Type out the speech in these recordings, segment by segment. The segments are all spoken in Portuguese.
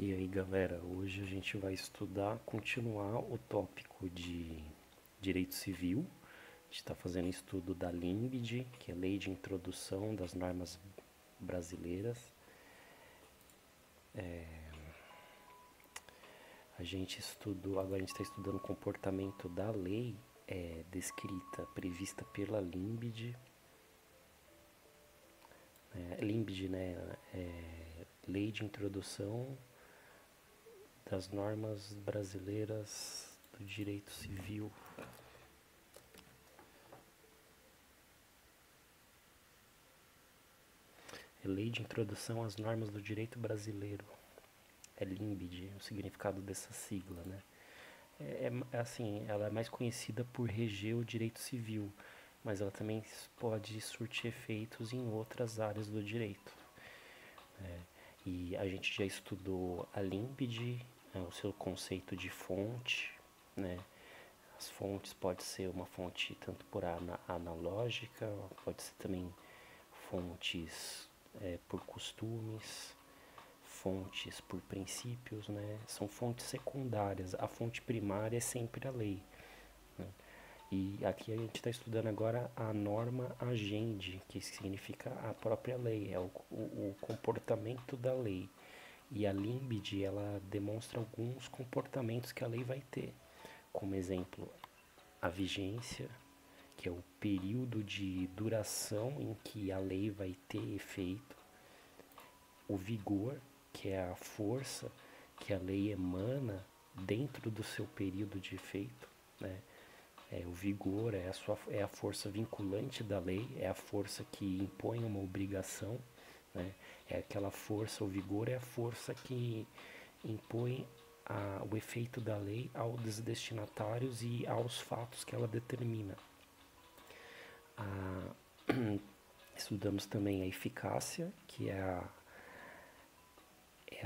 E aí, galera, hoje a gente vai continuar o tópico de direito civil. A gente está fazendo estudo da LINBD, que é Lei de Introdução das Normas Brasileiras. Agora a gente está estudando o comportamento da lei descrita, prevista pela LINBD. LINBD, né, Lei de Introdução das Normas Brasileiras do Direito Civil. É Lei de Introdução às Normas do Direito Brasileiro. É LINBD, o significado dessa sigla, né? Assim, ela é mais conhecida por reger o direito civil, mas ela também pode surtir efeitos em outras áreas do direito. E a gente já estudou a LINBD, o seu conceito de fonte, né? As fontes pode ser uma fonte tanto por analógica, pode ser também fontes por costumes, fontes por princípios, né? São fontes secundárias. A fonte primária é sempre a lei, né? E aqui a gente está estudando agora a norma agendi, que significa a própria lei, é o comportamento da lei. E a LINBD, ela demonstra alguns comportamentos que a lei vai ter. Como exemplo, a vigência, que é o período de duração em que a lei vai ter efeito. O vigor, que é a força que a lei emana dentro do seu período de efeito, né? O vigor é a força vinculante da lei, é a força que impõe uma obrigação, né? É aquela força, o vigor é a força que impõe o efeito da lei aos destinatários e aos fatos que ela determina. Estudamos também a eficácia, que é a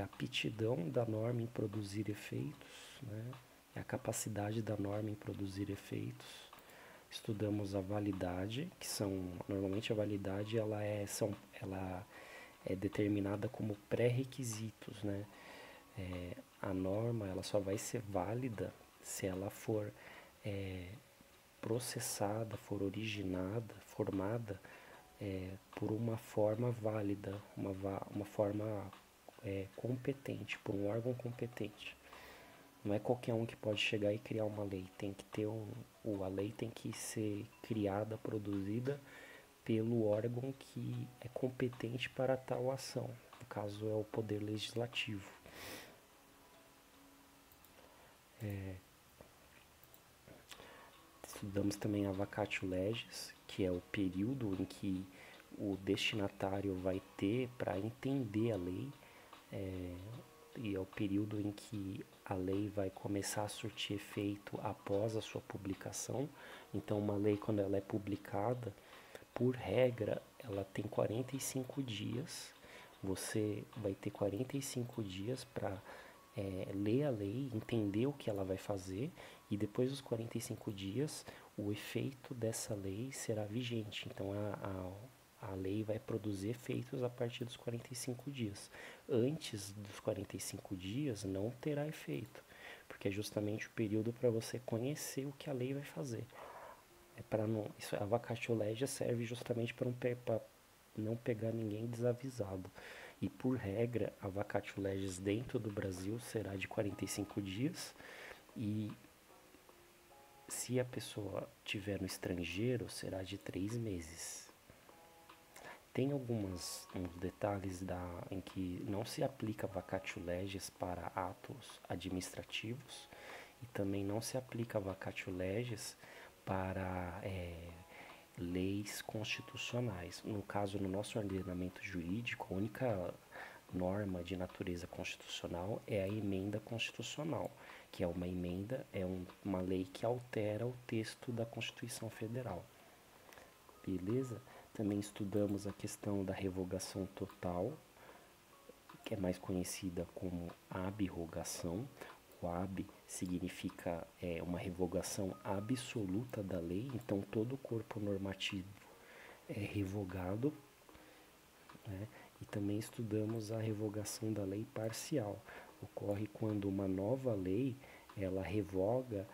aptidão da norma em produzir efeitos, né? É a capacidade da norma em produzir efeitos. Estudamos a validade, normalmente a validade ela é determinada como pré-requisitos, né? A norma ela só vai ser válida se ela for processada, for originada, formada por uma forma válida, uma forma competente, por um órgão competente. Não é qualquer um que pode chegar e criar uma lei. Tem que ter a lei tem que ser criada, produzida pelo órgão que é competente para tal ação. No caso é o Poder Legislativo. Estudamos também a vacatio legis, que é o período em que o destinatário vai ter para entender a lei, e é o período em que a lei vai começar a surtir efeito após a sua publicação. Então, uma lei, quando ela é publicada, por regra, ela tem 45 dias. Você vai ter 45 dias para ler a lei, entender o que ela vai fazer, e depois dos 45 dias, o efeito dessa lei será vigente. Então, a lei vai produzir efeitos a partir dos 45 dias. Antes dos 45 dias, não terá efeito, porque é justamente o período para você conhecer o que a lei vai fazer. A vacatio legis serve justamente para não pegar ninguém desavisado. E por regra, a vacatio legis dentro do Brasil será de 45 dias, e se a pessoa estiver no estrangeiro, será de 3 meses. Tem uns detalhes em que não se aplica vacatio legis para atos administrativos, e também não se aplica vacatio legis para leis constitucionais. No caso, no nosso ordenamento jurídico, a única norma de natureza constitucional é a emenda constitucional, que é uma emenda, uma lei que altera o texto da Constituição Federal. Beleza? Também estudamos a questão da revogação total, que é mais conhecida como ab-rogação. O ab significa uma revogação absoluta da lei, então todo o corpo normativo é revogado, né? E também estudamos a revogação da lei parcial. ocorre quando uma nova lei ela revoga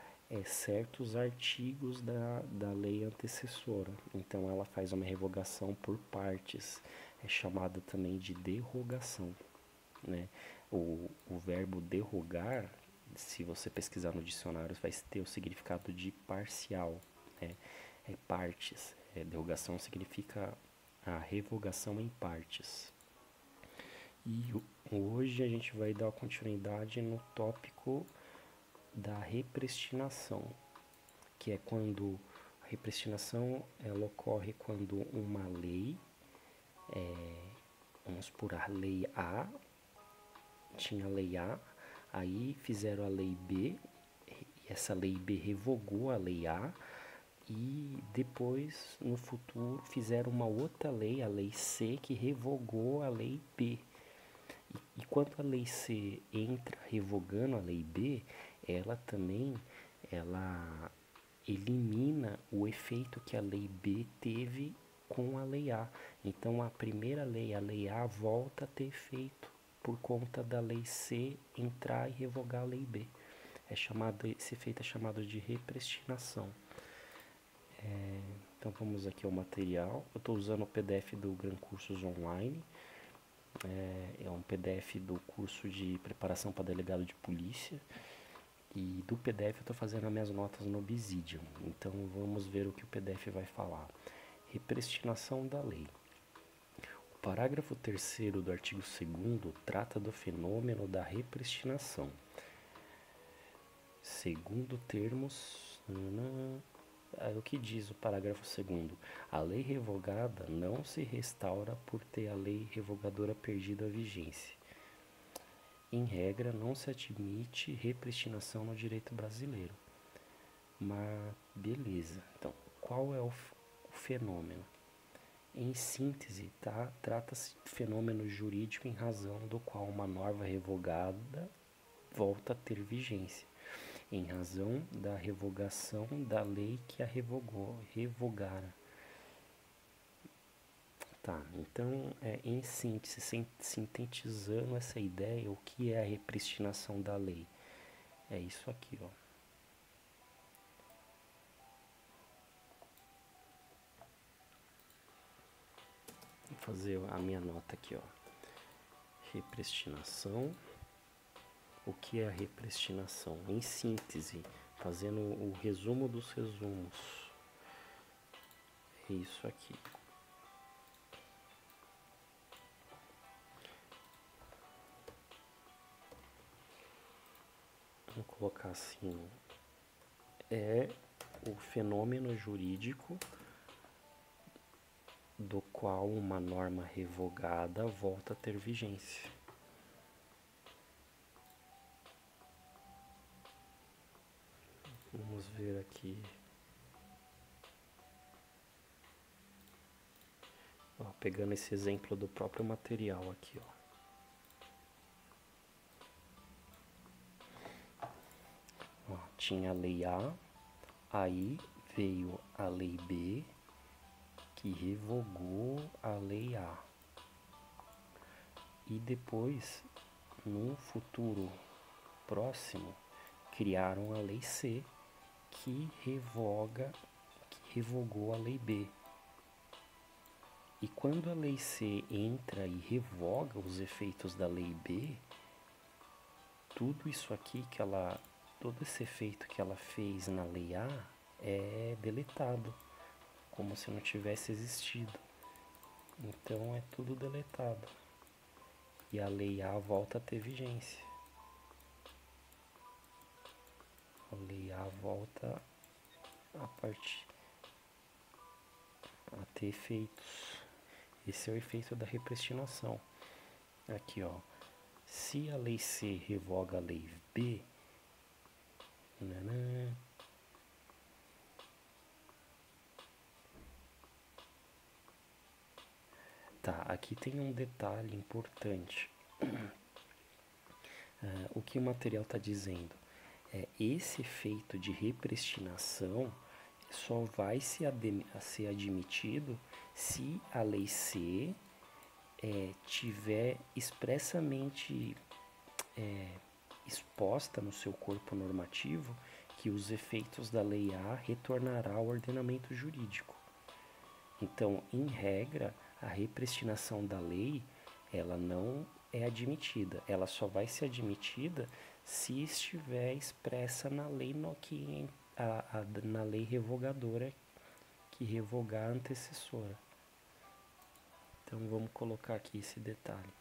certos artigos da lei antecessora. Então ela faz uma revogação por partes, é chamada também de derrogação, né? O verbo derrogar, se você pesquisar no dicionário, vai ter o significado de parcial, né? É partes. Derrogação significa a revogação em partes. E hoje a gente vai dar continuidade no tópico da repristinação, que é quando a repristinação ela ocorre quando uma lei, vamos por a lei A, tinha a lei A, aí fizeram a lei B, e essa lei B revogou a lei A, e depois, no futuro, fizeram uma outra lei, a lei C, que revogou a lei B. E quando a lei C entra revogando a lei B, ela também ela elimina o efeito que a lei B teve com a lei A. Então a primeira lei, a lei A, volta a ter efeito por conta da lei C entrar e revogar a lei B. Esse efeito é chamado de repristinação. Então vamos aqui ao material. Eu estou usando o PDF do Gran Cursos Online. É um PDF do curso de preparação para delegado de polícia. E do PDF eu estou fazendo as minhas notas no Obsidian. Então vamos ver o que o PDF vai falar. Repristinação da lei. O parágrafo 3º do artigo 2º trata do fenômeno da repristinação. Segundo termos... o que diz o parágrafo 2º? A lei revogada não se restaura por ter a lei revogadora perdido a vigência. Em regra, não se admite repristinação no direito brasileiro. Mas, beleza. Então, qual é o fenômeno? Em síntese, trata-se de fenômeno jurídico em razão do qual uma norma revogada volta a ter vigência, em razão da revogação da lei que a revogara. Tá, então, em síntese, sintetizando essa ideia, o que é a repristinação da lei? É isso aqui, ó. Vou fazer a minha nota aqui, ó. Repristinação. O que é a repristinação? Em síntese, fazendo o resumo dos resumos. É isso aqui. Vamos colocar assim, é o fenômeno jurídico do qual uma norma revogada volta a ter vigência. Vamos ver aqui. Ó, pegando esse exemplo do próprio material aqui, ó. Tinha a lei A, aí veio a lei B, que revogou a lei A. E depois, no futuro próximo, criaram a lei C, que revogou a lei B. E quando a lei C entra e revoga os efeitos da lei B, tudo isso aqui todo esse efeito que ela fez na lei A é deletado, como se não tivesse existido. Então é tudo deletado. E a lei A volta a ter vigência. A lei A volta a ter efeitos. Esse é o efeito da repristinação. Aqui, ó. Se a lei C revoga a lei B, tá, aqui tem um detalhe importante. O que o material está dizendo? Esse efeito de repristinação só vai ser admitido se a lei C tiver expressamente exposta no seu corpo normativo que os efeitos da Lei A retornará ao ordenamento jurídico. Então, em regra, a repristinação da lei, ela não é admitida. Ela só vai ser admitida se estiver expressa na lei na lei revogadora que revogar a antecessora. Então vamos colocar aqui esse detalhe.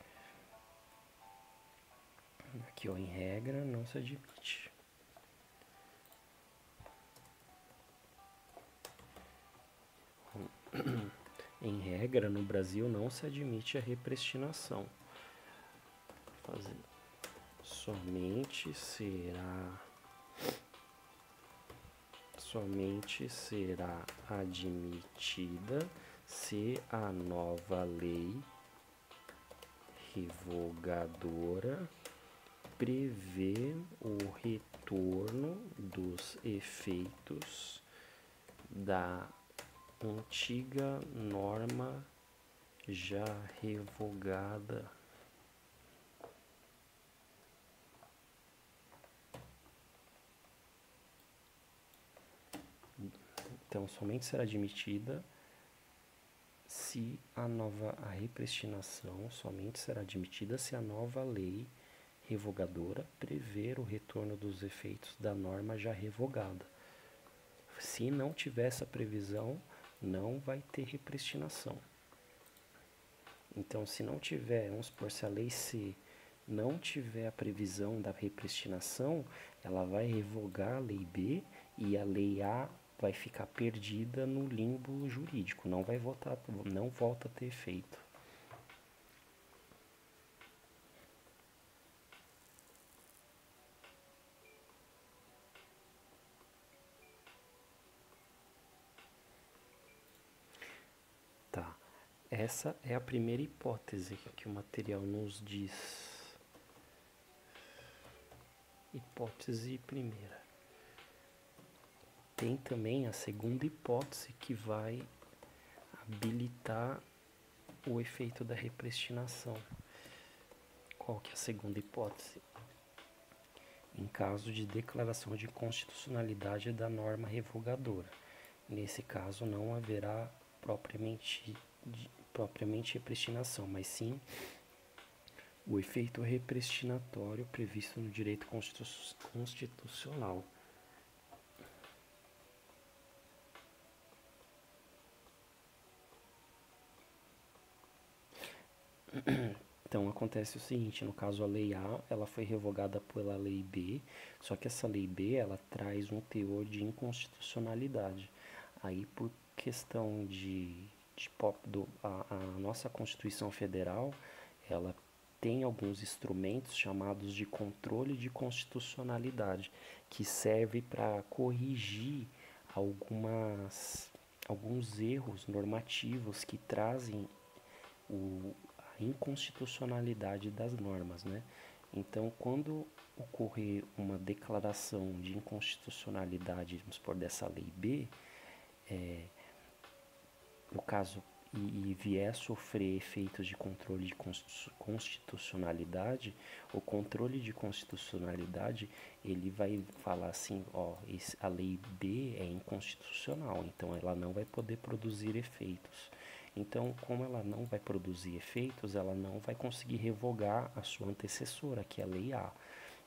Aqui, ó, em regra não se admite. Em regra, no Brasil não se admite a repristinação. Somente será admitida se a nova lei revogadora prevê o retorno dos efeitos da antiga norma já revogada. Então, somente será admitida se a repristinação somente será admitida se a nova lei revogadora prever o retorno dos efeitos da norma já revogada. Se não tiver essa previsão, não vai ter repristinação. Então, se não tiver, vamos supor, se a lei C não tiver a previsão da repristinação, ela vai revogar a lei B e a lei A vai ficar perdida no limbo jurídico, não volta a ter efeito. Tá, essa é a primeira hipótese que o material nos diz. Hipótese primeira. Tem também a segunda hipótese que vai habilitar o efeito da repristinação. Qual que é a segunda hipótese? Em caso de declaração de constitucionalidade da norma revogadora. Nesse caso não haverá propriamente repristinação, mas sim o efeito repristinatório previsto no direito constitucional. Então acontece o seguinte, no caso a lei A, ela foi revogada pela lei B, só que essa lei B, ela traz um teor de inconstitucionalidade. Aí por questão a nossa Constituição Federal, ela tem alguns instrumentos chamados de controle de constitucionalidade, que serve para corrigir alguns erros normativos que trazem a inconstitucionalidade das normas, né? Então, quando ocorrer uma declaração de inconstitucionalidade, vamos supor, dessa lei B, no caso, e vier a sofrer efeitos de controle de constitucionalidade, o controle de constitucionalidade, ele vai falar assim, ó, a lei B é inconstitucional, então ela não vai poder produzir efeitos. Então, como ela não vai produzir efeitos, ela não vai conseguir revogar a sua antecessora, que é a lei A.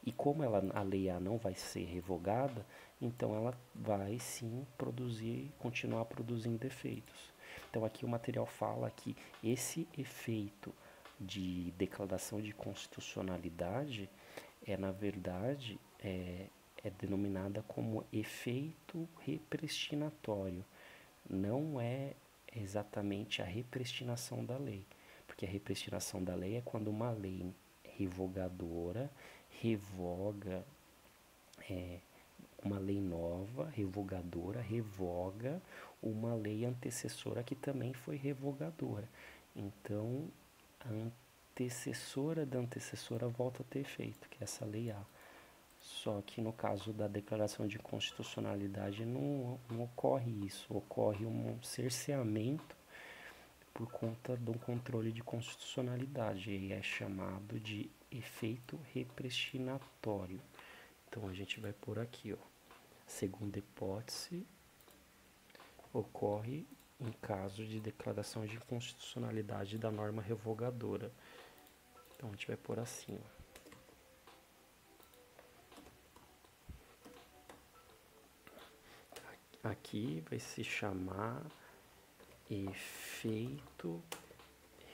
E como a lei A não vai ser revogada, então ela vai sim continuar produzindo efeitos. Então aqui o material fala que esse efeito de declaração de constitucionalidade na verdade, é denominada como efeito repristinatório. Não é exatamente a repristinação da lei, porque a repristinação da lei é quando uma lei revogadora revoga uma lei nova, revogadora, revoga uma lei antecessora que também foi revogadora. Então, a antecessora da antecessora volta a ter efeito, que é essa lei A. Só que no caso da declaração de constitucionalidade não ocorre isso, ocorre um cerceamento por conta do controle de constitucionalidade, e é chamado de efeito repristinatório. Então a gente vai por aqui, ó. Segunda hipótese ocorre em caso de declaração de inconstitucionalidade da norma revogadora. Então a gente vai por assim, ó. Aqui vai se chamar efeito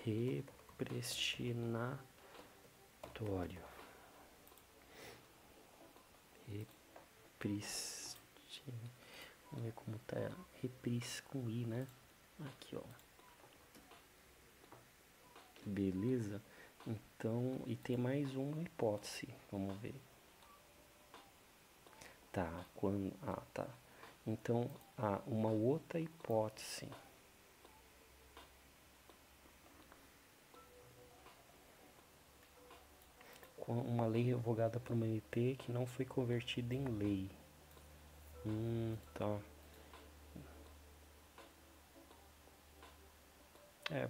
repristinatório. Vamos ver como tá. Repris com I, né? Aqui, ó. Beleza? Então, e tem mais uma hipótese. Vamos ver. Tá, quando... Ah, tá. Então, há uma outra hipótese. Com uma lei revogada por uma MP que não foi convertida em lei. Tá.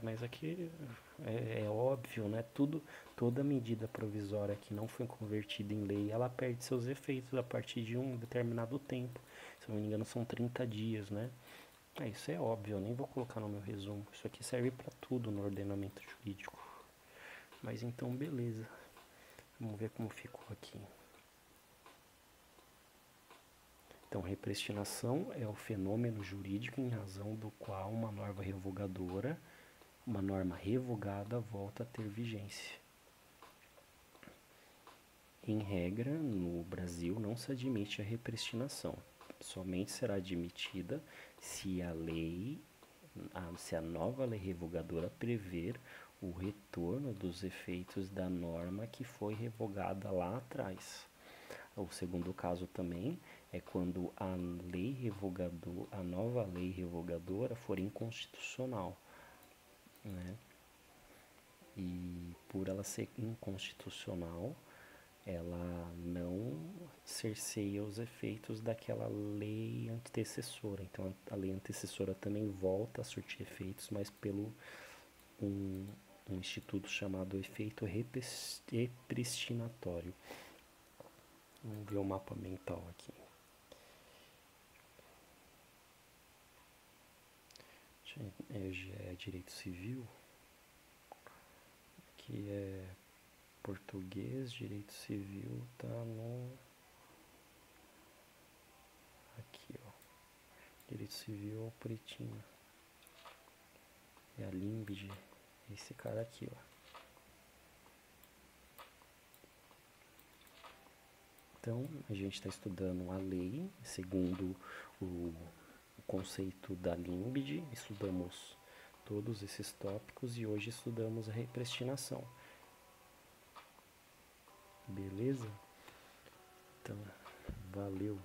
Mas aqui é óbvio, né? Toda medida provisória que não foi convertida em lei, ela perde seus efeitos a partir de um determinado tempo. Se não me engano, são 30 dias, né? Isso é óbvio, eu nem vou colocar no meu resumo. Isso aqui serve para tudo no ordenamento jurídico. Mas então, beleza. Vamos ver como ficou aqui. Então, repristinação é o fenômeno jurídico em razão do qual uma norma revogada volta a ter vigência. Em regra, no Brasil não se admite a repristinação. Somente será admitida se a nova lei revogadora prever o retorno dos efeitos da norma que foi revogada lá atrás. O segundo caso também é quando a nova lei revogadora for inconstitucional, né? E por ela ser inconstitucional, ela não cerceia os efeitos daquela lei antecessora. Então a lei antecessora também volta a surtir efeitos, mas pelo um instituto chamado efeito repristinatório. Vamos ver o mapa mental aqui. É direito civil, que é português, direito civil, tá no... Aqui, ó. Direito civil é o pretinho. É a Limbid, esse cara aqui, ó. Então, a gente está estudando a lei, segundo o conceito da Limbid, estudamos todos esses tópicos e hoje estudamos a repristinação. Beleza? Então, valeu!